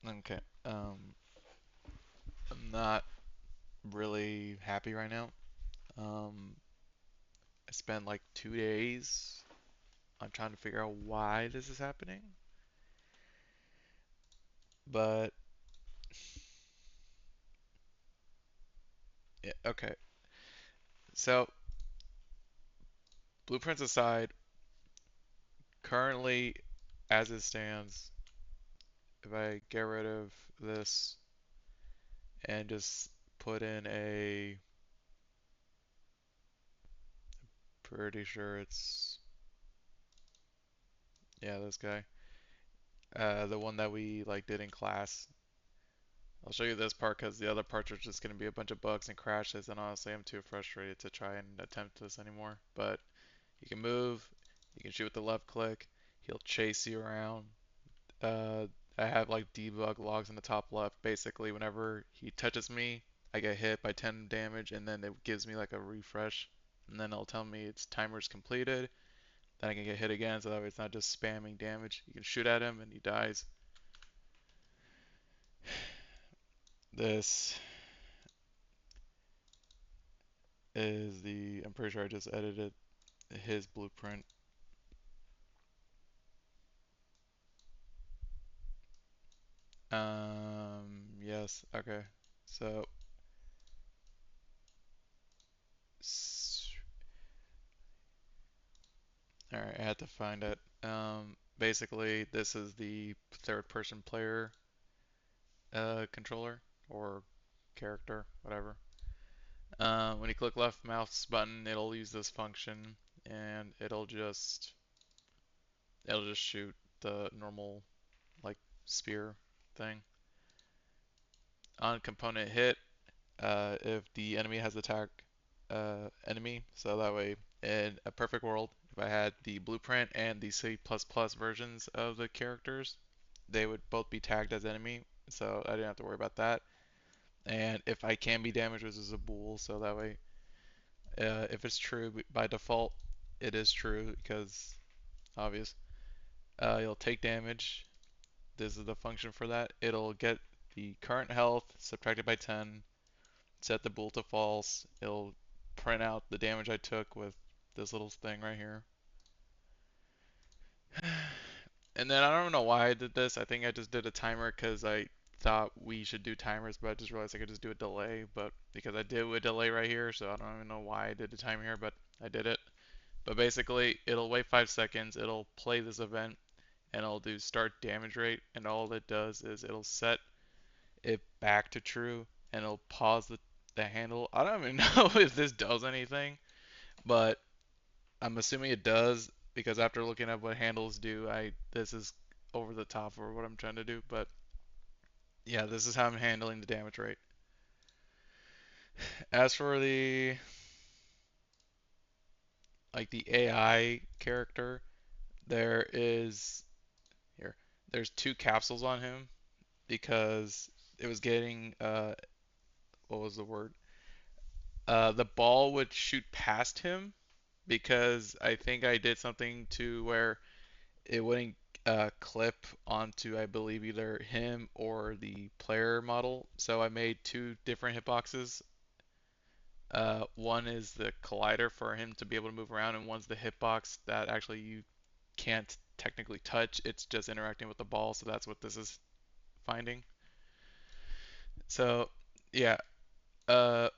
Okay. I'm not really happy right now. Um, I spent like 2 days on trying to figure out why this is happening. But yeah, okay. So, blueprints aside, currently, as it stands, if I get rid of this and just put in pretty sure it's, yeah, this guy, the one that we like did in class. I'll show you this part because the other parts are just going to be a bunch of bugs and crashes, and honestly, I'm too frustrated to try and attempt this anymore. But you can move, you can shoot with the left click, he'll chase you around. Uh, I have like debug logs in the top left. Basically, whenever he touches me, I get hit by 10 damage, and then it gives me like a refresh, and then it'll tell me its timer's completed. Then I can get hit again, so that way it's not just spamming damage. You can shoot at him, and he dies. This is the, I'm pretty sure I just edited his blueprint. Yes, okay. So, all right, I had to find it. Basically, this is the third-person player controller or character, whatever. When you click left mouse button, it'll use this function, and it'll just shoot the normal like spear thing on component hit. If the enemy has attack enemy. So that way, in a perfect world, if I had the blueprint and the C++ versions of the characters, they would both be tagged as enemy. So I didn't have to worry about that. And if I can be damaged, this is a bool. So that way, if it's true by default, it is true because obvious. You'll take damage. This is the function for that. It'll get the current health subtracted by 10, set the bool to false. It'll print out the damage I took with this little thing right here. And then I don't know why I did this. I think I just did a timer because I thought we should do timers, but I just realized I could just do a delay. But because I did a delay right here, so I don't even know why I did a timer here, but I did it. But basically, it'll wait 5 seconds, it'll play this event, and it'll do start damage rate, and all it does is it'll set it back to true, and it'll pause the handle. I don't even know if this does anything, but I'm assuming it does because after looking at what handles do, I this is over the top for what I'm trying to do. But yeah, this is how I'm handling the damage rate. As for the like the AI character, there is here. There's two capsules on him because it was getting what was the word? The ball would shoot past him because I think I did something to where it wouldn't clip onto, I believe, either him or the player model. So I made two different hitboxes. One is the collider for him to be able to move around, and one's the hitbox that actually you can't technically touch. It's just interacting with the ball. So that's what this is finding. So yeah, uh,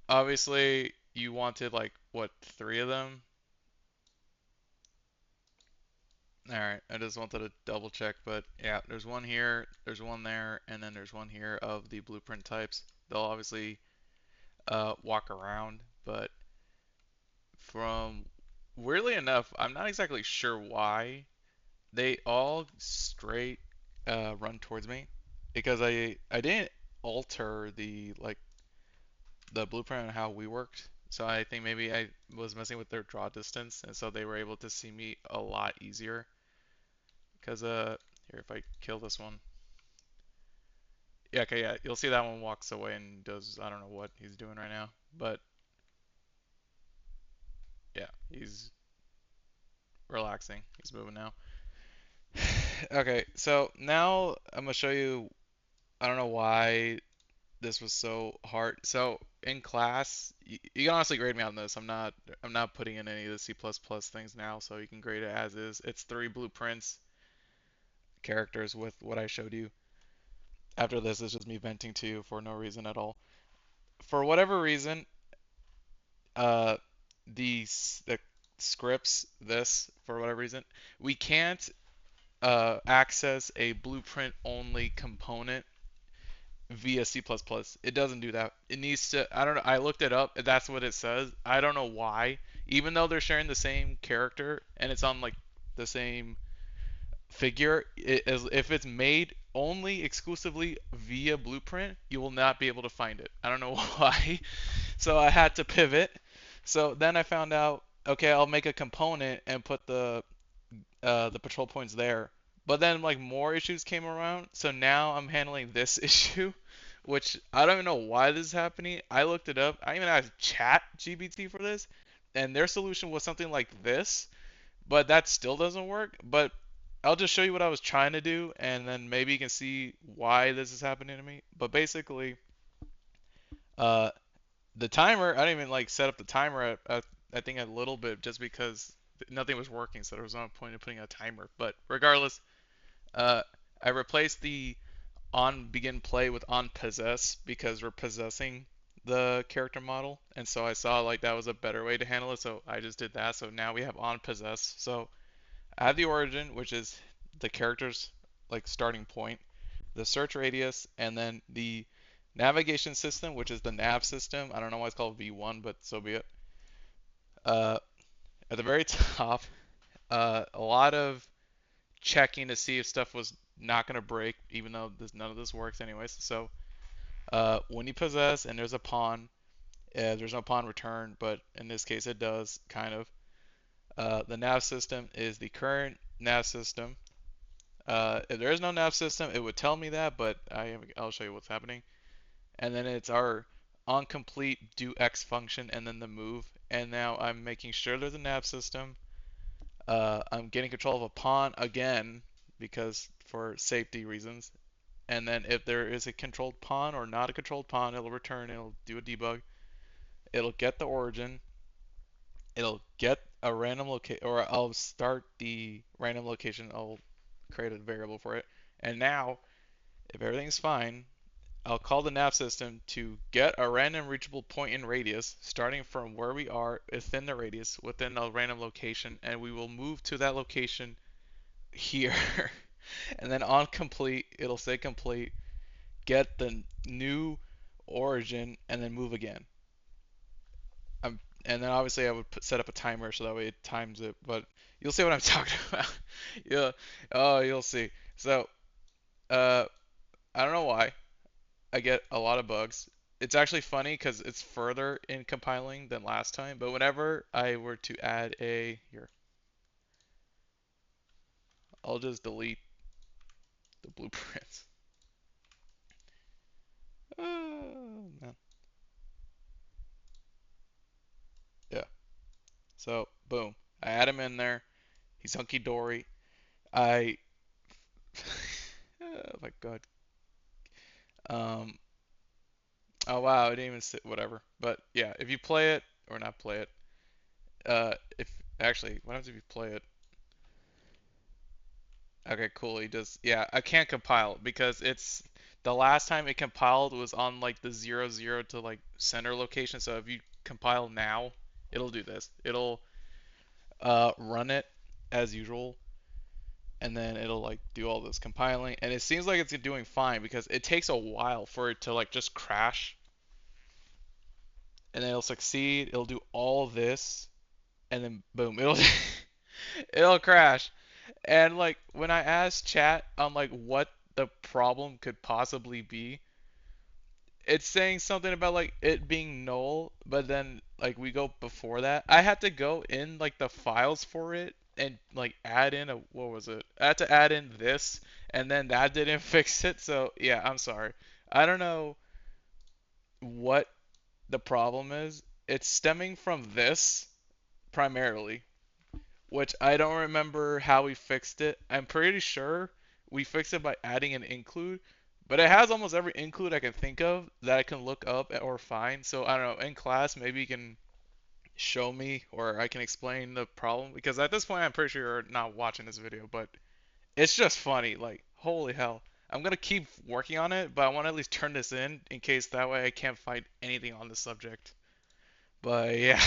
obviously you wanted like what, three of them? All right, I just wanted to double check, but yeah, there's one here, there's one there, and then there's one here of the blueprint types. They'll obviously walk around, but from weirdly enough, I'm not exactly sure why they all straight run towards me because I didn't alter the like the blueprint and how we worked. So I think maybe I was messing with their draw distance, and so they were able to see me a lot easier. Because here if I kill this one, yeah, okay, yeah, you'll see that one walks away and does I don't know what he's doing right now, but yeah, he's relaxing. He's moving now. Okay, so now I'm gonna show you. I don't know why this was so hard. So in class, you can honestly grade me on this. I'm not putting in any of the C++ things now, so you can grade it as is. It's three blueprints characters with what I showed you. After this, it's just me venting to you for no reason at all. For whatever reason, uh, the scripts this for whatever reason we can't access a blueprint only component via C++. It doesn't do that. It needs to, I don't know, I looked it up. That's what it says. I don't know why. Even though they're sharing the same character and it's on like the same figure, if it's made only exclusively via blueprint, you will not be able to find it. I don't know why. So I had to pivot. So then I found out, okay, I'll make a component and put the patrol points there. But then like more issues came around, so now I'm handling this issue, which I don't even know why this is happening. I looked it up. I even asked Chat GBT for this, and their solution was something like this, but that still doesn't work. But I'll just show you what I was trying to do, and then maybe you can see why this is happening to me. But basically, uh, the timer, I didn't even like set up the timer at I think a little bit just because nothing was working, so there was no point in putting a timer. But regardless, uh, I replaced the on begin play with on possess because we're possessing the character model, and so I saw like that was a better way to handle it, so I just did that. So now we have on possess. So I have the origin, which is the character's like starting point, the search radius, and then the navigation system, which is the nav system. I don't know why it's called V1, but so be it. Uh, at the very top, a lot of checking to see if stuff was not going to break, even though none of this works anyways. So when you possess and there's a pawn, there's no pawn return, but in this case it does, kind of. The nav system is the current nav system. If there is no nav system, it would tell me that, but I'll show you what's happening. And then it's our onComplete do X function and then the move. And now I'm making sure there's a nav system. I'm getting control of a pawn again because for safety reasons. And then if there is a controlled pawn or not a controlled pawn, it'll return, it'll do a debug. It'll get the origin. It'll get a random location, or I'll start the random location. I'll create a variable for it. And now, if everything's fine, I'll call the nav system to get a random reachable point in radius, starting from where we are within the radius, within a random location, and we will move to that location here. And then on complete, it'll say complete, get the new origin, and then move again. And then obviously I would set up a timer so that way it times it. But you'll see what I'm talking about. Yeah. Oh, you'll see. So, uh, I don't know why I get a lot of bugs. It's actually funny because it's further in compiling than last time. But whenever I were to add a here, I'll just delete the blueprints. Oh, man. Yeah. So boom, I add him in there. He's hunky dory. I oh my god. Um. Oh wow, I didn't even sit whatever. But yeah, if you play it or not play it, if actually, what happens if you play it? Okay, cool. He does. Yeah, I can't compile because it's the last time it compiled was on like the 00 to like center location. So if you compile now, it'll do this. It'll run it as usual, and then it'll like do all this compiling, and it seems like it's doing fine because it takes a while for it to like just crash, and then it'll succeed. It'll do all this, and then boom, it'll it'll crash. And like when I asked chat on like what the problem could possibly be, it's saying something about like it being null, but then like we go before that. I had to go in like the files for it and like add in a what was it? I had to add in this and then that didn't fix it. So yeah, I'm sorry. I don't know what the problem is. It's stemming from this primarily. which I don't remember how we fixed it. I'm pretty sure we fixed it by adding an include, but it has almost every include I can think of that I can look up or find. So I don't know, in class maybe you can show me or I can explain the problem because at this point I'm pretty sure you're not watching this video, but it's just funny. Like, holy hell. I'm gonna keep working on it, but I want to at least turn this in case that way I can't find anything on the subject. But yeah.